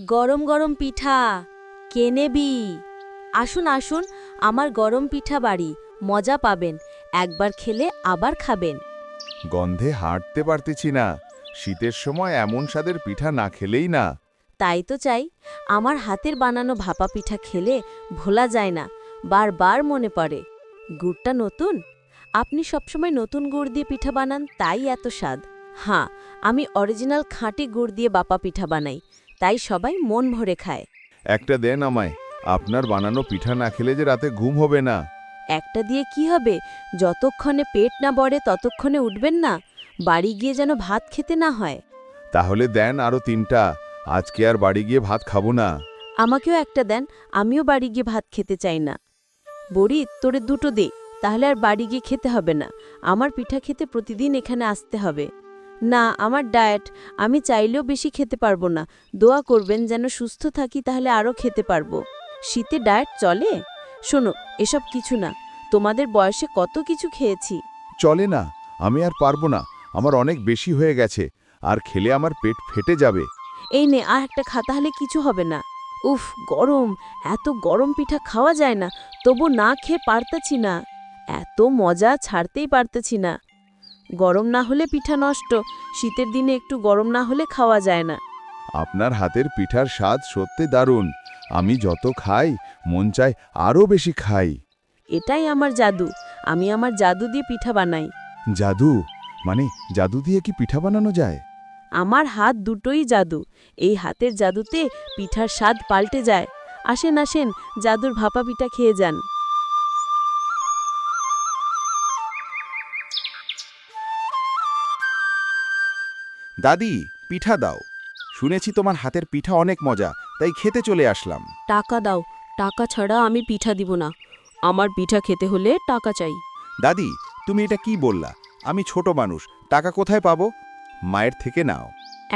গরম গরম পিঠা কে নেবি? আসুন আসুন, আমার গরম পিঠা বাড়ি, মজা পাবেন, একবার খেলে আবার খাবেন। গন্ধে হাঁটতে পারতেছি না। শীতের সময় এমন স্বাদের পিঠা না খেলেই না। তাই তো চাই, আমার হাতের বানানো ভাপা পিঠা খেলে ভোলা যায় না, বারবার মনে পড়ে। গুড়টা নতুন, আপনি সবসময় নতুন গুড় দিয়ে পিঠা বানান, তাই এত স্বাদ। হ্যাঁ, আমি অরিজিনাল খাঁটি গুড় দিয়ে বাপা পিঠা বানাই, তাই সবাই মন ভরে খায়। একটা দেন আমায়, আপনার বানানো পিঠা না খেলে যে রাতে ঘুম হবে না। একটা দিয়ে কি হবে? যতক্ষণে পেট না ভরে ততক্ষণে উঠবেন না, বাড়ি গিয়ে যেন ভাত খেতে না হয়। তাহলে দেন আরো 3টা, আজকে আর বাড়ি গিয়ে ভাত খাবো না। আমাকেও একটা দেন, আমিও বাড়ি গিয়ে ভাত খেতে চাই না। বড়ি, তোরে দুটো দে, তাহলে আর বাড়ি গিয়ে খেতে হবে না। আমার পিঠা খেতে প্রতিদিন এখানে আসতে হবে। না, আমার ডায়েট, আমি চাইলেও বেশি খেতে পারবো না। দোয়া করবেন যেন সুস্থ থাকি, তাহলে আরও খেতে পারবো। শীতে ডায়েট চলে? শোনো, এসব কিছু না, তোমাদের বয়সে কত কিছু খেয়েছি। চলে না, আমি আর পারবো না। আমার অনেক বেশি হয়ে গেছে, আর খেলে আমার পেট ফেটে যাবে। এই নে, আর একটা খা, তাহলে কিছু হবে না। উফ, গরম, এত গরম পিঠা খাওয়া যায় না, তবু না খেয়ে পারতেছি না। এত মজা ছাড়তেই পারতেছি না। গরম না হলে পিঠা নষ্ট, শীতের দিনে একটু গরম না হলে খাওয়া যায় না। আপনার হাতের পিঠার স্বাদ সত্যি দারুণ। আমি যত খাই মন চায় আরও বেশি খাই। এটাই আমার জাদু, আমি আমার জাদু দিয়ে পিঠা বানাই। জাদু? মানে জাদু দিয়ে কি পিঠা বানানো যায়? আমার হাত দুটোই জাদু, এই হাতের জাদুতে পিঠার স্বাদ পাল্টে যায়। আসেন আসেন, জাদুর ভাপা পিঠা খেয়ে যান। দাদি, পিঠা দাও। শুনেছি তোমার হাতের পিঠা অনেক মজা, তাই খেতে চলে আসলাম। টাকা দাও, টাকা ছাড়া আমি পিঠা দিব না। আমার পিঠা খেতে হলে টাকা চাই। দাদি, তুমি এটা কি বললা? আমি ছোট মানুষ, টাকা কোথায় পাবো? মায়ের থেকে নাও।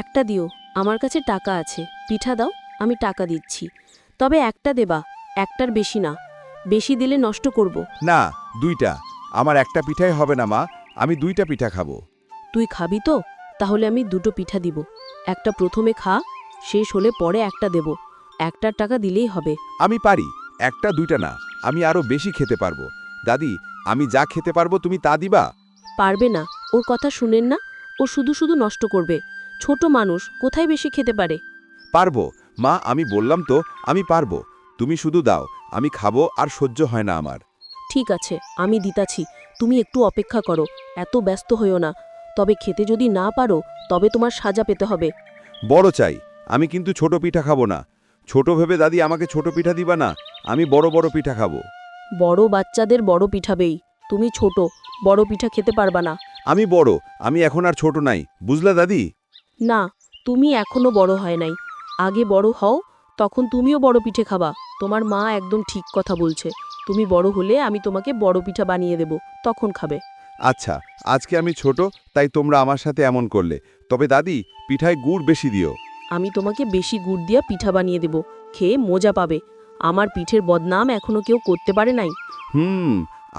একটা দিও, আমার কাছে টাকা আছে। পিঠা দাও, আমি টাকা দিচ্ছি। তবে একটা দেবা, একটার বেশি না, বেশি দিলে নষ্ট করব। না, 2টা। আমার একটা পিঠাই হবে না মা, আমি 2টা পিঠা খাবো। তুই খাবি তো? তাহলে আমি দুটো পিঠা দিব। একটা প্রথমে খা, শেষ হলে পরে একটা দেব। একটার টাকা দিলেই হবে। আমি পারি, একটা 2টা না, আমি আরো বেশি খেতে পারবো। দাদি, আমি যা খেতে পারবো তুমি তা দিবা? পারবে না, ওর কথা শুনেন না, ও শুধু শুধু নষ্ট করবে। ছোট মানুষ কোথায় বেশি খেতে পারে? পারবো মা, আমি বললাম তো আমি পারবো। তুমি শুধু দাও, আমি খাবো, আর সহ্য হয় না আমার। ঠিক আছে, আমি দিতাছি, তুমি একটু অপেক্ষা করো, এত ব্যস্ত হইও না। তবে খেতে যদি না পারো, তবে তোমার সাজা পেতে হবে। বড় চাই, আমি কিন্তু ছোট পিঠা খাবো না। ছোট ভেবে দাদি আমাকে ছোট পিঠা দিবা না, আমি বড় বড় পিঠা খাবো। বড় বাচ্চাদের বড় পিঠাবেই, তুমি ছোট, বড় পিঠা খেতে পারবা না। আমি বড়, আমি এখন আর ছোট নাই, বুঝলা দাদি? না, তুমি এখনো বড় হয় নাই। আগে বড় হও, তখন তুমিও বড় পিঠে খাবা। তোমার মা একদম ঠিক কথা বলছে। তুমি বড় হলে আমি তোমাকে বড় পিঠা বানিয়ে দেব, তখন খাবে। আচ্ছা, আজকে আমি ছোট, তাই তোমরা আমার সাথে এমন করলে। তবে দাদি, পিঠায় গুড় বেশি দিও। আমি তোমাকে বেশি গুড় দিয়া পিঠা বানিয়ে দেব, খেয়ে মজা পাবে। আমার পিঠের বদনাম এখনো কেউ করতে পারে নাই।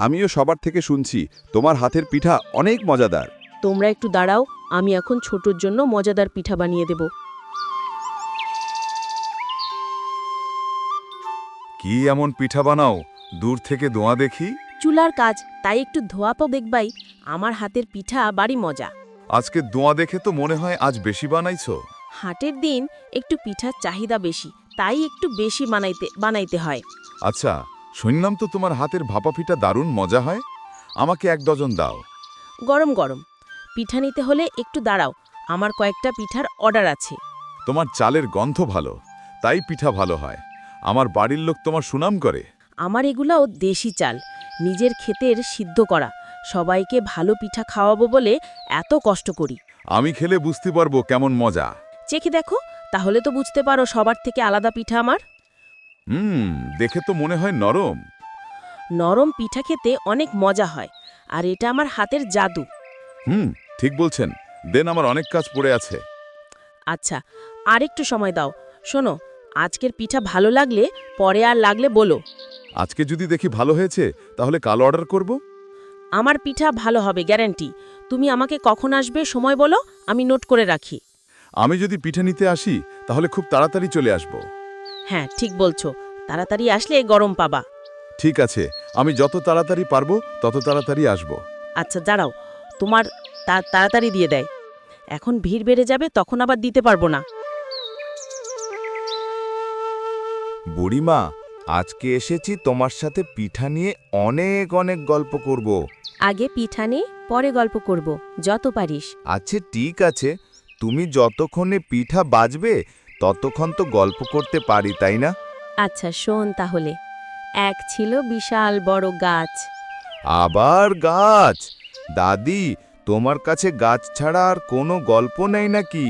আমিও সবার থেকে শুনছি তোমার হাতের পিঠা অনেক মজাদার। তোমরা একটু দাঁড়াও, আমি এখন ছোটর জন্য মজাদার পিঠা বানিয়ে দেব। কি এমন পিঠা বানাও, দূর থেকে দোয়া দেখি। চুলার কাজ, তাই একটু ধোয়া পাও দেখবাই। আমার হাতের পিঠা বাড়ি মজা। আজকে দোয়া দেখে তো মনে হয় আজ বেশি বানাইছো। হাটের দিন একটু পিঠার চাহিদা বেশি, তাই একটু বেশি বানাইতে হয়। আচ্ছা, শুনলাম তো তোমার হাতের ভাপা পিঠা দারুণ মজা হয়। আমাকে 1 ডজন দাও। গরম গরম পিঠা নিতে হলে একটু দাঁড়াও, আমার কয়েকটা পিঠার অর্ডার আছে। তোমার চালের গন্ধ ভালো, তাই পিঠা ভালো হয়। আমার বাড়ির লোক তোমার সুনাম করে। আমার এগুলাও দেশি চাল, নিজের ক্ষেতের সিদ্ধ করা। সবাইকে ভালো পিঠা খাওয়াবো বলে এত কষ্ট করি। আমি খেলে বুঝতে পারবো কেমন মজা। চেখে দেখো, তাহলে তো বুঝতে পারো সবার থেকে আলাদা পিঠা আমার। দেখে তো মনে হয় নরম। নরম পিঠা খেতে অনেক মজা হয়, আর এটা আমার হাতের জাদু। ঠিক বলছেন। দেন, আমার অনেক কাজ পড়ে আছে। আচ্ছা, আর একটু সময় দাও। শোনো, আজকের পিঠা ভালো লাগলে পরে আর লাগলে বলো। আজকে যদি দেখি ভালো হয়েছে, তাহলে কাল অর্ডার করব। আমার পিঠা ভালো হবে, গ্যারান্টি। তুমি আমাকে কখন আসবে সময় বলো, আমি নোট করে রাখি। আমি যদি পিঠা নিতে আসি তাহলে খুব তাড়াতাড়ি চলে আসব। হ্যাঁ ঠিক বলছো, তাড়াতাড়ি আসলে গরম পাবা। ঠিক আছে, আমি যত তাড়াতাড়ি পারবো তত তাড়াতাড়ি আসব। আচ্ছা দাঁড়াও, তোমার তাড়াতাড়ি দিয়ে দেয়। এখন ভিড় বেড়ে যাবে, তখন আবার দিতে পারবো না। বুড়িমা, আজকে এসেছি তোমার সাথে পিঠা নিয়ে অনেক অনেক গল্প করব। আগে পিঠা নে, পরে গল্প করব, যত পারিস। আচ্ছা ঠিক আছে, তুমি যতক্ষণে পিঠা বাজবে ততক্ষণ তো গল্প করতে পারি, তাই না? আচ্ছা শোন তাহলে। এক ছিল বিশাল বড় গাছ। আবার গাছ? দাদি, তোমার কাছে গাছ ছাড়া আর কোনো গল্প নেই নাকি?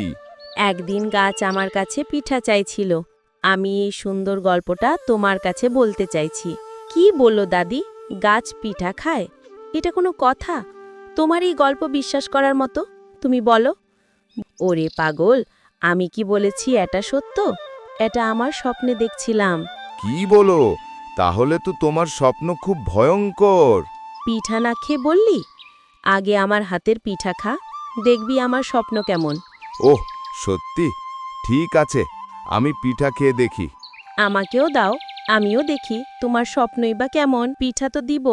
একদিন গাছ আমার কাছে পিঠা চাইছিল। আমি এই সুন্দর গল্পটা তোমার কাছে বলতে চাইছি। কি বললো দাদি, গাছ পিঠা খায়? এটা কোনো কথা? তোমার এই গল্প বিশ্বাস করার মতো? তুমি বলো। ওরে পাগল, আমি কি বলেছি এটা সত্য? এটা আমার স্বপ্নে দেখছিলাম। কি বলো? তাহলে তো তোমার স্বপ্ন খুব ভয়ঙ্কর। পিঠা না খেয়ে বললি? আগে আমার হাতের পিঠা খা, দেখবি আমার স্বপ্ন কেমন। ওহ, সত্যি? ঠিক আছে, আমি পিঠা খেয়ে দেখি। আমাকেও দাও, আমিও দেখি তোমার স্বপ্নই বা কেমন। পিঠা তো দিব,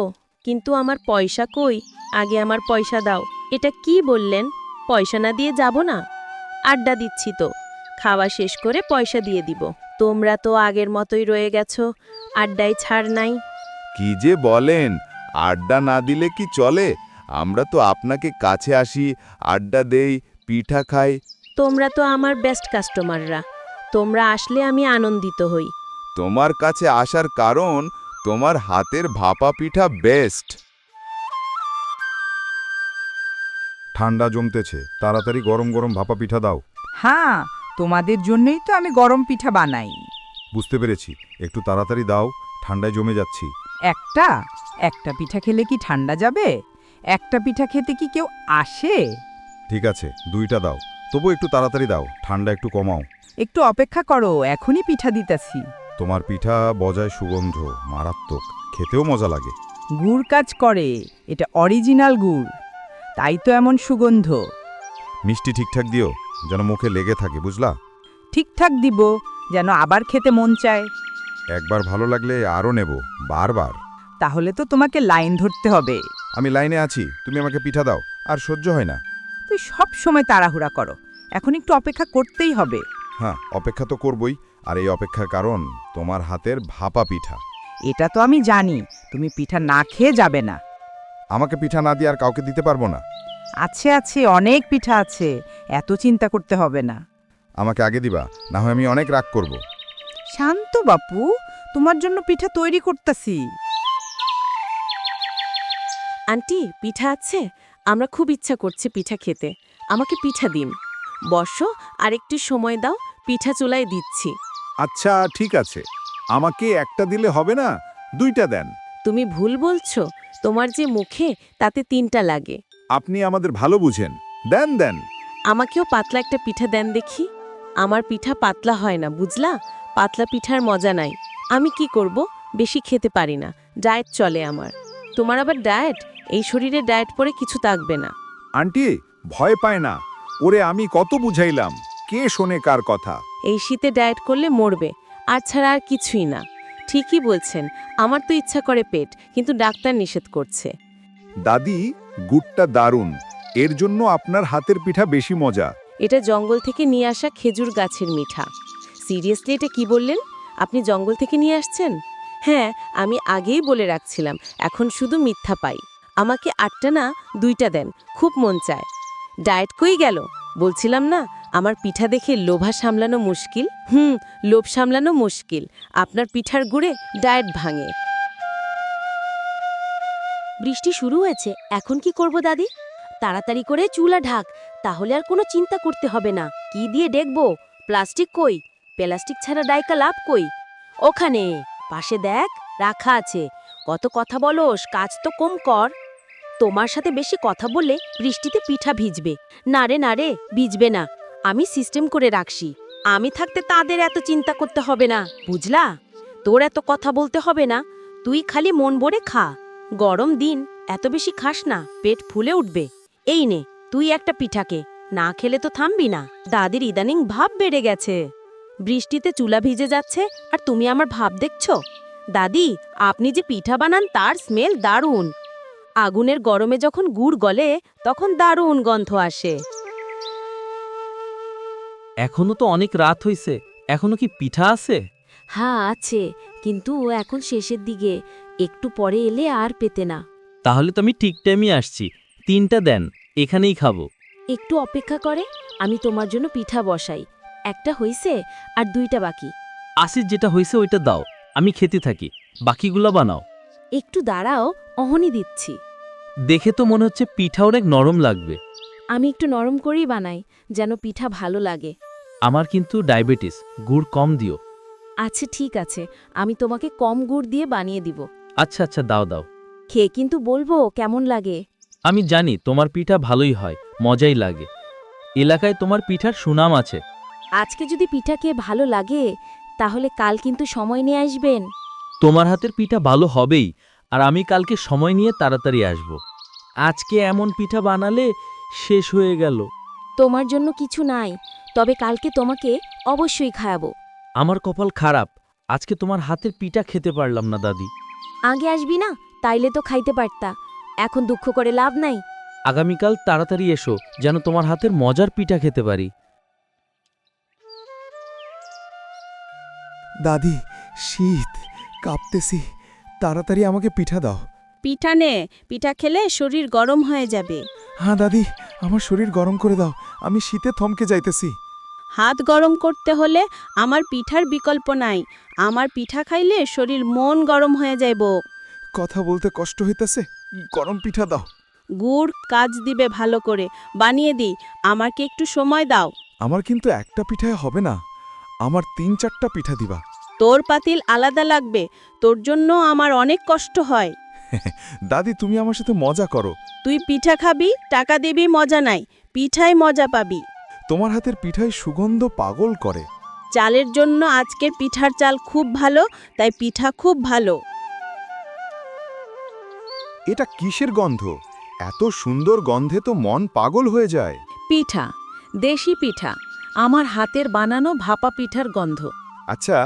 কিন্তু আমার পয়সা কই? আগে আমার পয়সা দাও। এটা কি বললেন, পয়সা না দিয়ে যাব না? আড্ডা দিচ্ছি তো, খাওয়া শেষ করে পয়সা দিয়ে দিব। তোমরা তো আগের মতোই রয়ে গেছো, আড্ডায় ছাড় নাই। কি যে বলেন, আড্ডা না দিলে কি চলে? আমরা তো আপনাকে কাছে আসি, আড্ডা দেই, পিঠা খাই। তোমরা তো আমার বেস্ট কাস্টমাররা, তোমরা আসলে আমি আনন্দিত হই। তোমার কাছে আসার কারণ তোমার হাতের ভাপা পিঠা বেস্ট। ঠান্ডা জমতেছে, তাড়াতাড়ি গরম গরম ভাপা পিঠা দাও। হ্যাঁ, তোমাদের জন্যই তো আমি গরম পিঠা বানাই। বুঝতে পেরেছি, একটু তাড়াতাড়ি দাও, ঠান্ডায় জমে যাচ্ছি। একটা একটা পিঠা খেলে কি ঠান্ডা যাবে? একটা পিঠা খেতে কি কেউ আসে? ঠিক আছে, দুইটা দাও, তবু একটু তাড়াতাড়ি দাও, ঠান্ডা একটু কমাও। একটু অপেক্ষা করো, এখনই পিঠা দিতেছি। তোমার পিঠা বজায় সুগন্ধ, মারাত্মক, খেতেও মজা লাগে। গুড় কাজ করে, এটা অরিজিনাল গুড়, তাই তো এমন সুগন্ধ। মিষ্টি ঠিকঠাক দিও, যেন মুখে লেগে থাকে, বুঝলা? ঠিকঠাক দিব, যেন আবার খেতে মন চায়। একবার ভালো লাগলে আরও নেব, বারবার। তাহলে তো তোমাকে লাইন ধরতে হবে। আমি লাইনে আছি, তুমি আমাকে পিঠা দাও, আর সহ্য হয় না। তুই সব সময় তাড়াহুড়া করো, এখন একটু অপেক্ষা করতেই হবে। হ্যাঁ, অপেক্ষা তো করবই, আর এই অপেক্ষার কারণ তোমার হাতের ভাপা পিঠা। এটা তো আমি জানি, তুমি পিঠা না খেয়ে যাবে না। আমাকে পিঠা না দিয়ে আর কাউকে দিতে পারবো না। আছে আছে, অনেক পিঠা আছে, এত চিন্তা করতে হবে না। আমাকে আগে দিবা, না হয় আমি অনেক রাগ করব। শান্ত বাপু, তোমার জন্য পিঠা তৈরি করতেছি। আন্টি পিঠা আছে? আমরা খুব ইচ্ছা করছে পিঠা খেতে, আমাকে পিঠা দিন। বসো, আর একটু সময় দাও, পিঠা চুলায় দিচ্ছি। আচ্ছা ঠিক আছে, আমাকে একটা দিলে হবে না, দুইটা দেন। তুমি ভুল বলছো, তোমার যে মুখে তাতে 3টা লাগে। আপনি আমাদের ভালো বুঝেন, দেন দেন। আমাকেও পাতলা একটা পিঠা দেন দেখি। আমার পিঠা পাতলা হয় না, বুঝলা? পাতলা পিঠার মজা নাই। আমি কি করব, বেশি খেতে পারি না, ডায়েট চলে আমার। তোমার আবার ডায়েট? এই শরীরে ডায়েট পরে কিছু থাকবে না। আন্টি ভয় পায় না, ওরে আমি কত বুঝাইলাম, কে শোনে কার কথা। এই শীতে ডায়েট করলে মরবে, আর ছাড়া আর কিছুই না। ঠিকই বলছেন, আমার তো ইচ্ছা করে পেট, কিন্তু ডাক্তার নিষেধ করছে। দাদি, গুড়টা দারুণ, এর জন্য আপনার হাতের পিঠা বেশি মজা। এটা জঙ্গল থেকে নিয়ে আসা খেজুর গাছের মিঠা। সিরিয়াসলি এটা কি বললেন? আপনি জঙ্গল থেকে নিয়ে আসছেন? হ্যাঁ, আমি আগেই বলে রাখছিলাম, এখন শুধু মিথ্যা পাই। আমাকে 8টা না 2টা দেন, খুব মন চায়। ডায়েট কই গেল? বলছিলাম না, আমার পিঠা দেখে লোভা সামলানো মুশকিল। লোভ সামলানো মুশকিল। আপনার পিঠার গুড়ে ডায়েট ভাঙে। বৃষ্টি শুরু হয়েছে, এখন কি করব দাদি? তাড়াতাড়ি করে চুলা ঢাক, তাহলে আর কোনো চিন্তা করতে হবে না। কি দিয়ে দেখবো? প্লাস্টিক কই? প্লাস্টিক ছাড়া ডাইকা লাভ কই? ওখানে পাশে দেখ, রাখা আছে। কত কথা বলোস, কাজ তো কম কর। তোমার সাথে বেশি কথা বললে বৃষ্টিতে পিঠা ভিজবে। না রে, ভিজবে না। আমি সিস্টেম করে রাখছি, আমি থাকতে তাদের এত চিন্তা করতে হবে না, বুঝলা? তোর এত কথা বলতে হবে না, তুই খালি মন ভরে খা। গরম দিন, এত বেশি খাস না, পেট ফুলে উঠবে। এই নে, তুই একটা পিঠাকে, না খেলে তো থামবি না। দাদির ইদানিং ভাব বেড়ে গেছে। বৃষ্টিতে চুলা ভিজে যাচ্ছে আর তুমি আমার ভাব দেখছো? দাদি, আপনি যে পিঠা বানান তার স্মেল দারুণ। আগুনের গরমে যখন গুড় গলে তখন দারুণ গন্ধ আসে। এখনো তো অনেক রাত হইছে, এখনো কি পিঠা আছে? হ্যাঁ আছে, কিন্তু এখন শেষের দিকে, একটু পরে এলে আর পেতে না। তাহলে তো আমি ঠিক টাইমে আসছি। 3টা দেন, এখানেই খাবো। একটু অপেক্ষা করে, আমি তোমার জন্য পিঠা বসাই। একটা হইছে আর 2টা বাকি। আসির যেটা হয়েছে ওইটা দাও, আমি খেতে থাকি। বাকিগুলা বানাও। একটু দাঁড়াও, অহনি দিচ্ছি। দেখে তো মনে হচ্ছে পিঠা অনেক নরম লাগবে। আমি একটু নরম করেই বানাই, যেন পিঠা ভালো লাগে। আমার কিন্তু ডায়াবেটিস, গুড় কম দিও। আচ্ছা ঠিক আছে, আমি তোমাকে কম গুড় দিয়ে বানিয়ে দিব। আচ্ছা আচ্ছা, দাও দাও। খেয়ে কিন্তু বলবো কেমন লাগে। আমি জানি তোমার পিঠা ভালোই হয়, মজাই লাগে। এলাকায় তোমার পিঠার সুনাম আছে। আজকে যদি পিঠা খেয়ে ভালো লাগে, তাহলে কাল কিন্তু সময় নিয়ে আসবেন। তোমার হাতের পিঠা ভালো হবেই, আর আমি কালকে সময় নিয়ে তাড়াতাড়ি আসব। আজকে এমন পিঠা বানালে শেষ হয়ে গেল। তোমার জন্য কিছু নাই, তবে কালকে তোমাকে অবশ্যই খাওয়াবো। আমার কপাল খারাপ, আজকে তোমার হাতের পিঠা খেতে পারলাম না দাদি। আগে আসবি না, তাইলে তো খাইতে পারতা। এখন দুঃখ করে লাভ নাই। আগামীকাল তাড়াতাড়ি এসো, যেন তোমার হাতের মজার পিঠা খেতে পারি। দাদি, শীত, কাঁপতেছি, তাড়াতাড়ি আমাকে পিঠা দাও। পিঠা নে, পিঠা খেলে শরীর গরম হয়ে যাবে। হ্যাঁ দাদি, আমার শরীর গরম করে দাও, আমি শীতে থমকে যাইতেছি। হাত গরম করতে হলে আমার পিঠার বিকল্প নাই। আমার পিঠা খাইলে শরীর মন গরম হয়ে যাইব। কথা বলতে কষ্ট হইতেছে, গরম পিঠা দাও। গুড় কাজ দিবে ভালো করে, বানিয়ে দিই। আমাকে একটু সময় দাও। আমার কিন্তু একটা পিঠায় হবে না, আমার 3-4টা পিঠা দিবা। তোর পাতিল আলাদা লাগবে, তোর জন্য আমার অনেক কষ্ট হয়। দাদি, তুমি আমার সাথে মজা করো। তুই পিঠা খাবি, টাকা দিবি, মজা নাই। পিঠায় মজা পাবি। তোমার হাতের পিঠায় সুগন্ধ পাগল করে। চালের জন্য আজকের পিঠার চাল খুব ভালো, তাই পিঠা খুব ভালো। এটা কিসের গন্ধ? এত সুন্দর গন্ধে তো মন পাগল হয়ে যায়। পিঠা, দেশি পিঠা, আমার হাতের বানানো ভাপা পিঠার গন্ধ। আচ্ছা,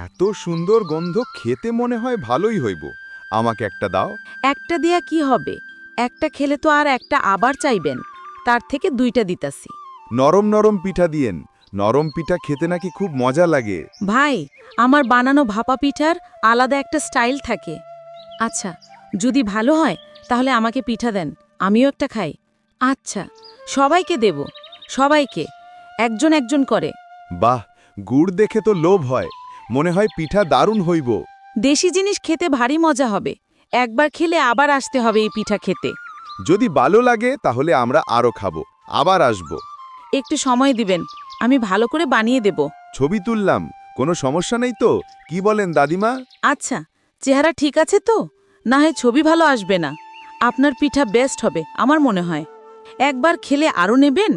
এত সুন্দর গন্ধ, খেতে মনে হয় ভালোই হইব। আমাকে একটা দাও। একটা দেয়া কি হবে? একটা খেলে তো আর একটা আবার চাইবেন, তার থেকে 2টা দিতাছি। নরম নরম পিঠা দিয়েন, নরম পিঠা খেতে নাকি খুব মজা লাগে। ভাই, আমার বানানো ভাপা পিঠার আলাদা একটা স্টাইল থাকে। আচ্ছা, যদি ভালো হয় তাহলে আমাকে পিঠা দেন, আমিও একটা খাই। আচ্ছা, সবাইকে দেব, সবাইকে, একজন একজন করে। বাহ, গুড় দেখে তো লোভ হয়, মনে হয় পিঠা দারুণ হইব। দেশি জিনিস খেতে ভারী মজা হবে, একবার খেলে আবার আসতে হবে এই পিঠা খেতে। যদি ভালো লাগে তাহলে আমরা আরো খাবো, আবার আসব। একটু সময় দিবেন, আমি ভালো করে বানিয়ে দেব। ছবি তুললাম, কোনো সমস্যা নেই তো? কি বলেন দাদিমা? আচ্ছা, চেহারা ঠিক আছে তো? না হয় ছবি ভালো আসবে না। আপনার পিঠা বেস্ট হবে আমার মনে হয়। একবার খেলে আরও নেবেন,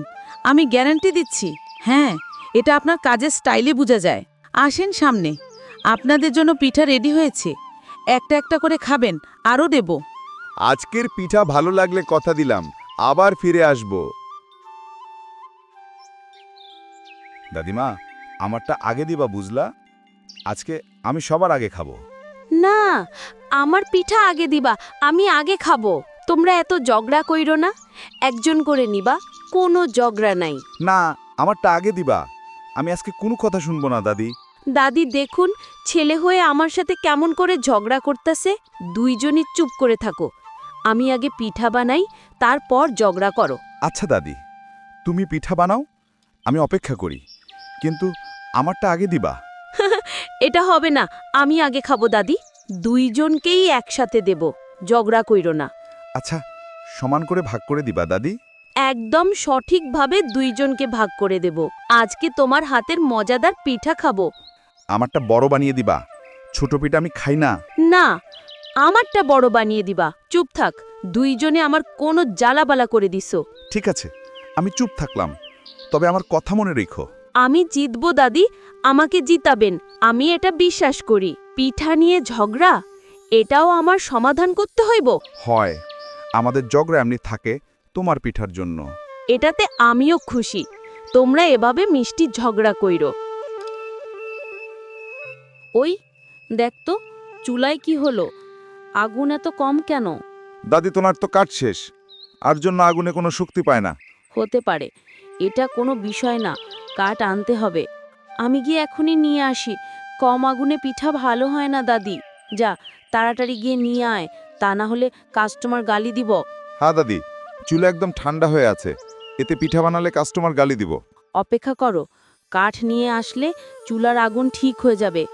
আমি গ্যারান্টি দিচ্ছি। হ্যাঁ, এটা আপনার কাজের স্টাইলে বোঝা যায়। আসেন সামনে, আপনাদের জন্য পিঠা রেডি হয়েছে। একটা একটা করে খাবেন, আরও দেব। আজকের পিঠা ভালো লাগলে কথা দিলাম, আবার ফিরে আসব। দাদিমা, আমারটা আগে দিবা, বুঝলা? আজকে আমি সবার আগে খাবো। না, আমার পিঠা আগে দিবা, আমি আগে খাবো। তোমরা এত ঝগড়া কইরো না, একজন করে নিবা, কোনো ঝগড়া নাই। না, আমারটা আগে দিবা, আমি আজকে কোনো কথা শুনবো না দাদি। দাদি দেখুন, ছেলে হয়ে আমার সাথে কেমন করে ঝগড়া করতেছে। দুইজনই চুপ করে থাকো, আমি আগে পিঠা বানাই, তারপর ঝগড়া করো। আচ্ছা দাদি, তুমি পিঠা বানাও, আমি অপেক্ষা করি, কিন্তু আমারটা আগে দিবা। এটা হবে না, আমি আগে খাবো দাদি। দুইজনকেই একসাথে দেব, ঝগড়া কইরো না। আচ্ছা, সমান করে ভাগ করে দিবা দাদি। একদম সঠিকভাবে দুইজনকে ভাগ করে দেব। আজকে তোমার হাতের মজাদার পিঠা খাবো। আমারটা বড় বানিয়ে দিবা, ছোট পিঠা আমি খাই না। না, আমারটা বড় বানিয়ে দিবা। চুপ থাক, দুইজনে আমার কোনো জ্বালাবালা করে দিছো। ঠিক আছে, আমি চুপ থাকলাম, তবে আমার কথা মনে রেখো। আমি জিতবো দাদি, আমাকে জিতাবেন, আমি এটা বিশ্বাস করি। পিঠা নিয়ে ঝগড়া, এটাও আমার সমাধান করতে হইব। হয়, আমাদের ঝগড়া এমনি থাকে তোমার পিঠার জন্য। এটাতে আমিও খুশি। তোমরা এভাবে মিষ্টি ঝগড়া কইরো। ওই দেখ তো, চুলায় কি হলো? আগুন এত কম কেন? দাদি তোমার তো কাঠ শেষ, আর জন্য আগুনে কোনো শক্তি পায় না। হতে পারে, এটা কোনো বিষয় না, কাঠ আনতে হবে। আমি গিয়ে এখনই নিয়ে আসি। কম আগুনে পিঠা ভালো হয় না দাদি। যা, তাড়াতাড়ি গিয়ে নিয়ে আয়, তা না হলে কাস্টমার গালি দিব। হ্যাঁ দাদি, চুলা একদম ঠান্ডা হয়ে আছে, এতে পিঠা বানালে কাস্টমার গালি দিব। অপেক্ষা করো, কাঠ নিয়ে আসলে চুলার আগুন ঠিক হয়ে যাবে।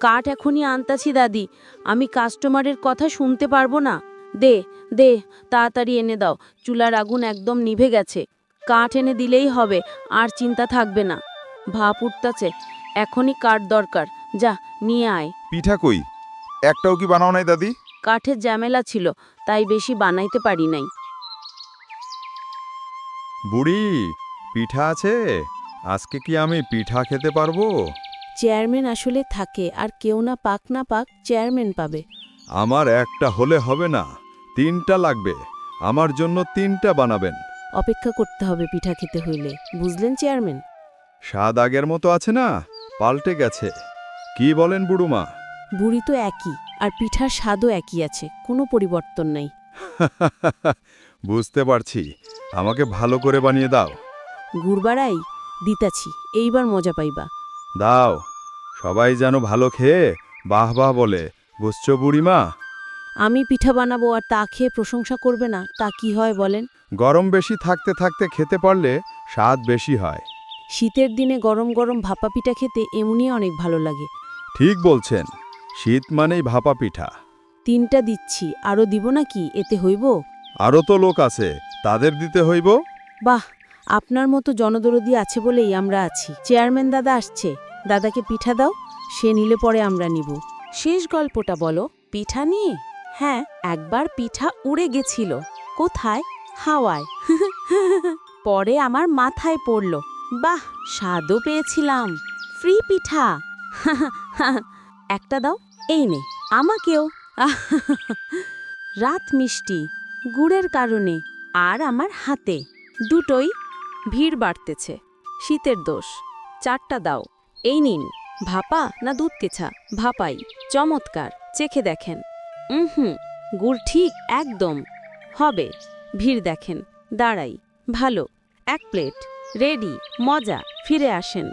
কাঠ এখনই আনতাছি দাদি, আমি কাস্টমারের কথা শুনতে পারবো না। দে দে, তাড়াতাড়ি এনে দাও, চুলার আগুন একদম নিভে গেছে। কাঠ এনে দিলেই হবে, আর চিন্তা থাকবে না। ভাপ উঠতাছে, এখনই কাঠ দরকার। যা, নিয়ে আয়। পিঠা কই? একটাও কি বানাও নাই দাদি? কাঠের ঝামেলা ছিল, তাই বেশি বানাইতে পারি নাই। বুড়ি, পিঠা আছে? আজকে কি আমি পিঠা খেতে পারবো? চেয়ারম্যান আসলে থাকে, আর কেউ না পাক চেয়ারম্যান পাবে। আমার একটা হলে হবে না, 3টা লাগবে। আমার জন্য 3টা বানাবেন। অপেক্ষা করতে হবে পিঠা খেতে হইলে, বুঝলেন চেয়ারম্যান? স্বাদ আগের মতো আছে না, পাল্টে গেছে। কি বলেন বুড়ুমা? বুড়ি তো একই, আর পিঠার স্বাদও একই আছে, কোনো পরিবর্তন নাই। বুঝতে পারছি, আমাকে ভালো করে বানিয়ে দাও। গুড়বাড়াই দিতাছি, এইবার মজা পাইবা। দাও, সবাই যেন ভালো খেয়ে বাহ বাহ বলে, বুঝছো বুড়িমা? আমি পিঠা বানাবো আর তা খেয়ে প্রশংসা করবে না, তা কি হয় বলেন? গরম বেশি থাকতে থাকতে খেতে পারলে স্বাদ বেশি হয়। শীতের দিনে গরম গরম ভাপা পিঠা খেতে এমনি অনেক ভালো লাগে। ঠিক বলছেন, শীত মানেই ভাপা পিঠা। 3টা দিচ্ছি, আরও দিব নাকি? এতে হইব? আরও তো লোক আছে, তাদের দিতে হইব। বাহ, আপনার মতো জনদরদি আছে বলেই আমরা আছি। চেয়ারম্যান দাদা আসছে, দাদাকে পিঠা দাও, সে নিলে পরে আমরা নিব। শেষ গল্পটা বলো। পিঠা নিয়ে? হ্যাঁ, একবার পিঠা উড়ে গেছিল। কোথায়? হাওয়ায়। পরে আমার মাথায় পড়ল। বাহ, স্বাদও পেয়েছিলাম। ফ্রি পিঠা। একটা দাও। এই নে, আমাকেও। রাত মিষ্টি, গুড়ের কারণে, আর আমার হাতে দুটোই। ভিড় বাড়তেছে, শীতের দোষ। 4টা দাও। এই নিন। ভাপা না দুধ কেছা? ভাপাই। চমৎকার, চেখে দেখেন। গুড় ঠিক একদম হবে। ভিড় দেখেন, দাঁড়াই। ভালো। 1 প্লেট রেডি। মজা, ফিরে আসেন।